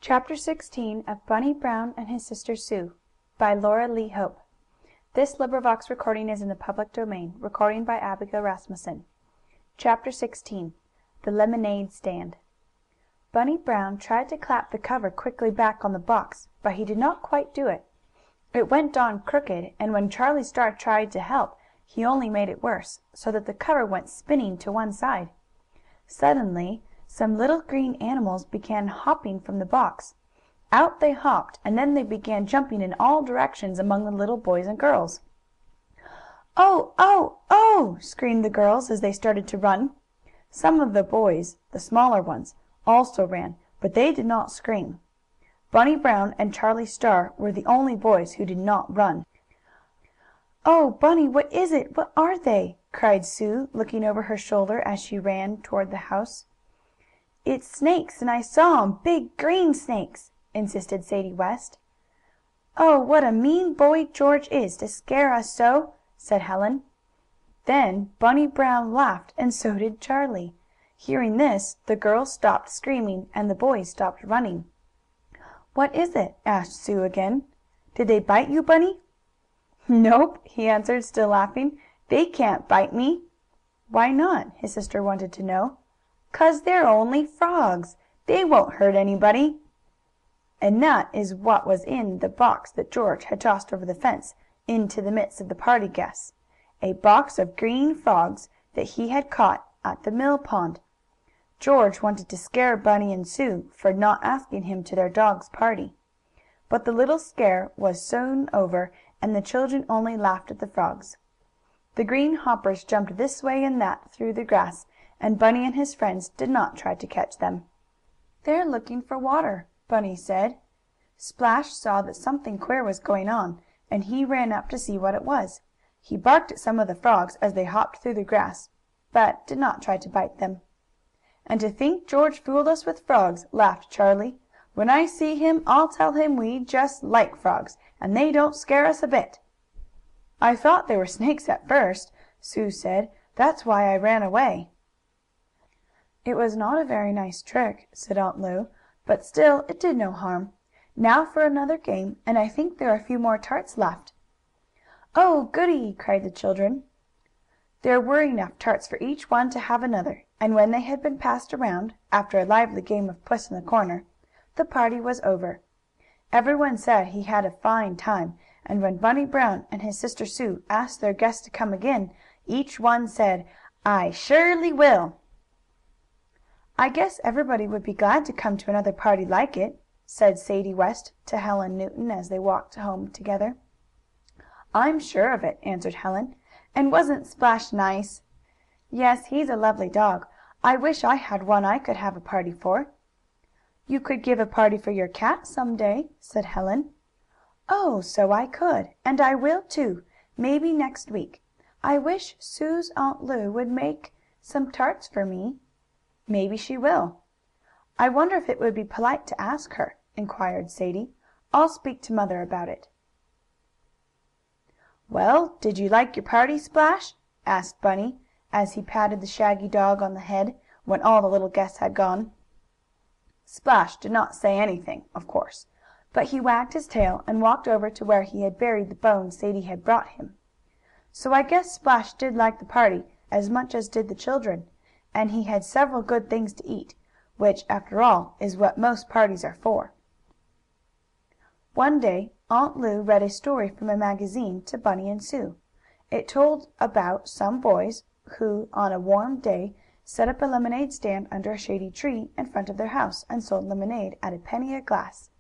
Chapter 16 of Bunny Brown and His Sister Sue by Laura Lee Hope. This recording is in the public domain. Recording by Abigail Rasmussen. Chapter 16. The Lemonade Stand. Bunny Brown tried to clap the cover quickly back on the box, but he did not quite do it. It went on crooked, and when Charlie Star tried to help he only made it worse, so that the cover went spinning to one side. Suddenly some little green animals began hopping from the box. Out they hopped, and then they began jumping in all directions among the little boys and girls. "Oh! Oh! Oh!" screamed the girls, as they started to run. Some of the boys, the smaller ones, also ran, but they did not scream. Bunny Brown and Charlie Star were the only boys who did not run. "Oh, Bunny, what is it? What are they?" cried Sue, looking over her shoulder as she ran toward the house. "It's snakes, and I saw 'em, big green snakes," insisted Sadie West. "Oh, what a mean boy George is, to scare us so!" said Helen. Then Bunny Brown laughed, and so did Charlie. Hearing this, the girls stopped screaming, and the boys stopped running. "What is it?" asked Sue again. "Did they bite you, Bunny?" "Nope," he answered, still laughing. "They can't bite me." "Why not?" his sister wanted to know. "'Cause they're only frogs. They won't hurt anybody." And that is what was in the box that George had tossed over the fence into the midst of the party guests. A box of green frogs that he had caught at the mill pond. George wanted to scare Bunny and Sue for not asking him to their dog's party. But the little scare was soon over, and the children only laughed at the frogs. The green hoppers jumped this way and that through the grass, and Bunny and his friends did not try to catch them. "They're looking for water," Bunny said. Splash saw that something queer was going on, and he ran up to see what it was. He barked at some of the frogs as they hopped through the grass, but did not try to bite them. "And to think George fooled us with frogs!" laughed Charlie. "When I see him I'll tell him we just like frogs, and they don't scare us a bit." "I thought they were snakes at first," Sue said. "That's why I ran away." "It was not a very nice trick," said Aunt Lu, "but still it did no harm. Now for another game, and I think there are a few more tarts left." "Oh, goodie!" cried the children. There were enough tarts for each one to have another, and when they had been passed around, after a lively game of puss in the corner, the party was over. Everyone said he had a fine time, and when Bunny Brown and his sister Sue asked their guests to come again, each one said: "I surely will." "I guess everybody would be glad to come to another party like it," said Sadie West to Helen Newton, as they walked home together. "I'm sure of it," answered Helen. "And wasn't Splash nice?" "Yes, he's a lovely dog. I wish I had one I could have a party for." "You could give a party for your cat some day," said Helen. "Oh, so I could. And I will, too. Maybe next week. I wish Sue's Aunt Lu would make some tarts for me." "Maybe she will." "I wonder if it would be polite to ask her?" inquired Sadie. "I'll speak to Mother about it." "Well, did you like your party, Splash?" asked Bunny, as he patted the shaggy dog on the head, when all the little guests had gone. Splash did not say anything, of course, but he wagged his tail and walked over to where he had buried the bone Sadie had brought him. So I guess Splash did like the party as much as did the children, and he had several good things to eat, which, after all, is what most parties are for. One day Aunt Lu read a story from a magazine to Bunny and Sue. It told about some boys who, on a warm day, set up a lemonade stand under a shady tree in front of their house, and sold lemonade at a penny a glass.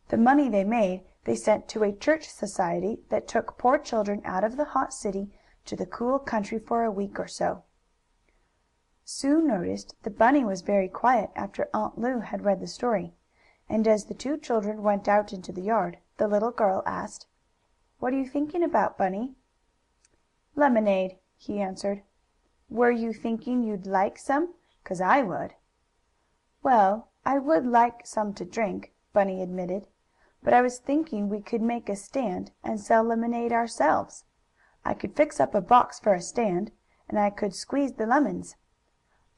The money they made they sent to a church society that took poor children out of the hot city to the cool country for a week or so. Sue noticed that Bunny was very quiet after Aunt Lu had read the story, and as the two children went out into the yard, the little girl asked: "What are you thinking about, Bunny?" "Lemonade," he answered. "Were you thinking you'd like some? 'Cause I would." "Well, I would like some to drink," Bunny admitted, "but I was thinking we could make a stand, and sell lemonade ourselves. I could fix up a box for a stand, and I could squeeze the lemons."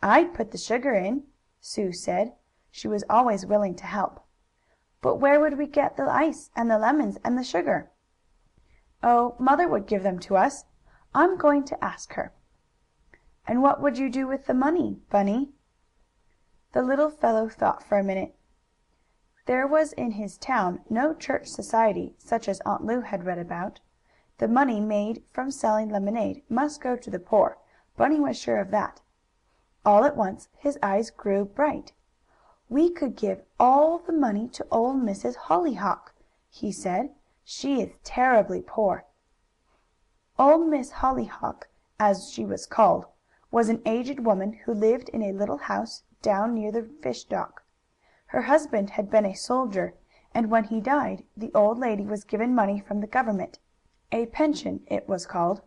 "I'd put the sugar in," Sue said. She was always willing to help. But where would we get the ice and the lemons and the sugar?" "Oh, Mother would give them to us. I'm going to ask her." "And what would you do with the money, Bunny?" The little fellow thought for a minute. There was in his town no church society, such as Aunt Lu had read about. The money made from selling lemonade must go to the poor. Bunny was sure of that. All at once his eyes grew bright. "We could give all the money to old Mrs. Hollyhock," he said. "She is terribly poor." Old Miss Hollyhock, as she was called, was an aged woman who lived in a little house down near the fish dock. Her husband had been a soldier, and when he died the old lady was given money from the government. A pension, it was called.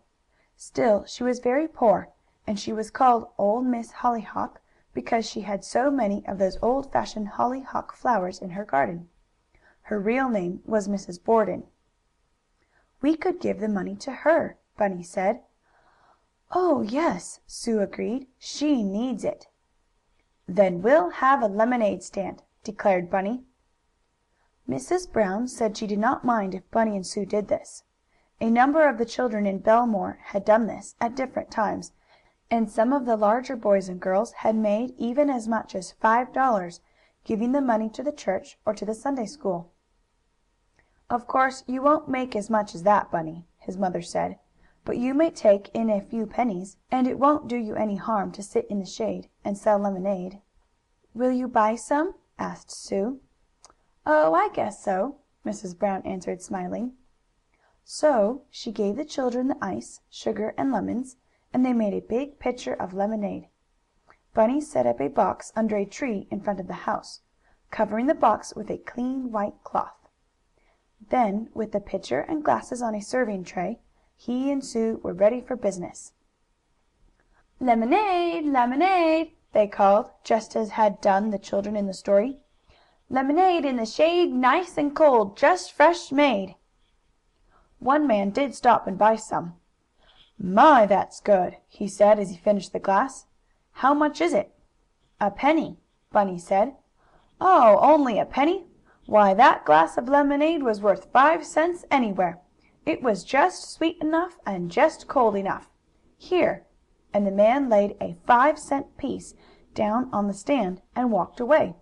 Still, she was very poor, and she was called Old Miss Hollyhock because she had so many of those old-fashioned hollyhock flowers in her garden. Her real name was Mrs. Borden. "We could give the money to her," Bunny said. "Oh, yes," Sue agreed. "She needs it." "Then we'll have a lemonade stand," declared Bunny. Mrs. Brown said she did not mind if Bunny and Sue did this. A number of the children in Bellemere had done this, at different times, and some of the larger boys and girls had made even as much as $5, giving the money to the church or to the Sunday school. "Of course you won't make as much as that, Bunny," his mother said, "but you may take in a few pennies, and it won't do you any harm to sit in the shade and sell lemonade." "Will you buy some?" asked Sue. "Oh, I guess so," Mrs. Brown answered, smiling. So she gave the children the ice, sugar and lemons, and they made a big pitcher of lemonade. Bunny set up a box under a tree in front of the house, covering the box with a clean white cloth. Then, with the pitcher and glasses on a serving tray, he and Sue were ready for business. "Lemonade! Lemonade!" they called, just as had done the children in the story. "Lemonade in the shade, nice and cold, just fresh made." One man did stop and buy some. "My, that's good!" he said, as he finished the glass. "How much is it?" "A penny," Bunny said. "Oh, only a penny? Why, that glass of lemonade was worth 5 cents anywhere. It was just sweet enough and just cold enough. Here," and the man laid a 5-cent piece down on the stand and walked away.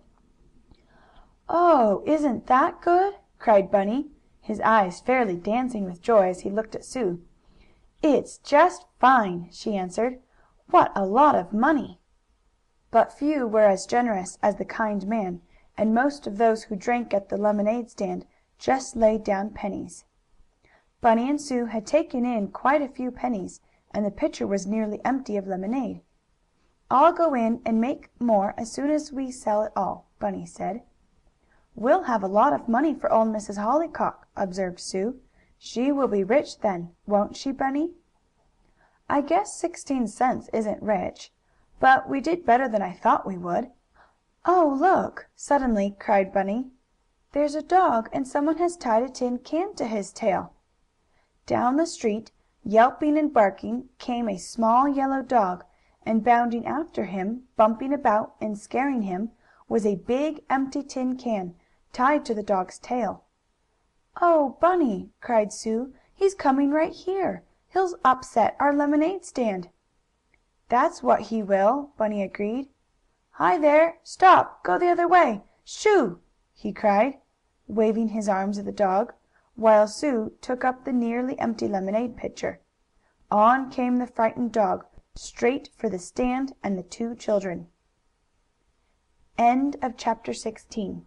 "Oh, isn't that good?" cried Bunny, his eyes fairly dancing with joy as he looked at Sue. "It's just fine!" she answered. "What a lot of money!" But few were as generous as the kind man, and most of those who drank at the lemonade stand just laid down pennies. Bunny and Sue had taken in quite a few pennies, and the pitcher was nearly empty of lemonade. "I'll go in and make more as soon as we sell it all," Bunny said. "We'll have a lot of money for old Mrs. Hollyhock," observed Sue. "She will be rich then; won't she, Bunny?" "I guess 16 cents isn't rich, but we did better than I thought we would. Oh, look!" suddenly cried Bunny. "There's a dog, and someone has tied a tin can to his tail." Down the street, yelping and barking, came a small yellow dog, and bounding after him, bumping about and scaring him, was a big, empty tin can, tied to the dog's tail. "Oh, Bunny!" cried Sue. "He's coming right here! He'll upset our lemonade stand." "That's what he will," Bunny agreed. "Hi there! Stop! Go the other way! Shoo!" he cried, waving his arms at the dog, while Sue took up the nearly empty lemonade pitcher. On came the frightened dog, straight for the stand and the two children. Chapter 17.